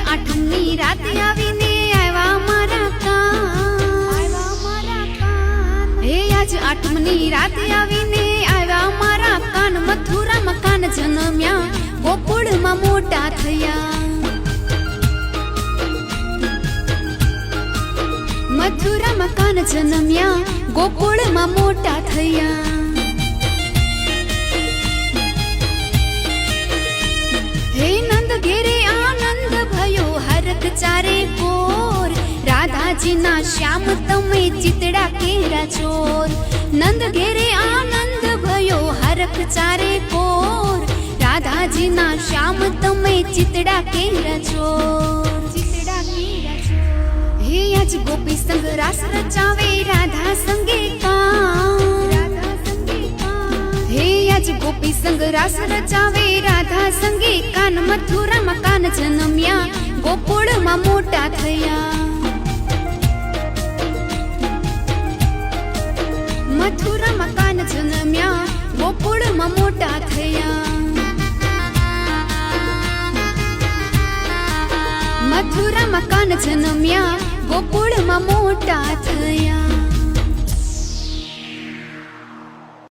આઠમની રાતે આવીને આવ્યા મારા કાન હે આજ આઠમની રાતે આવીને આવ્યા મારા કાન મથુરામાં કાન જન્મ્યા ગોકુળમાં મોટા થયા મથુરામાં કાન જન્મ્યા ગોકુળમાં મોટા થયા હે નંદ ઘેરે આનંદ ભયો હરખ ચારે કોર રાધાજીના શ્યામ તમે ચિતડા કેરા ચોર નંદ ઘેરે આનંદ ભયો હરખ ચારે કોર રાધાજીના શ્યામ તમે ચિતડા કેરા ચોર હે આજ ગોપી સંગ રાસ રચાવે રાધા સંગે કાન હે આજ ગોપી સંગ રાસ રચાવે રાધા સંગે કાન મથુરામાં કાન જન્મ્યા ગોકુળમાં મોટા થયા મથુરામાં કાન જન્મ્યા ગોકુળમાં મોટા થયા મથુરામાં કાન જન્મ્યા ગોકુળમાં મોટા થયા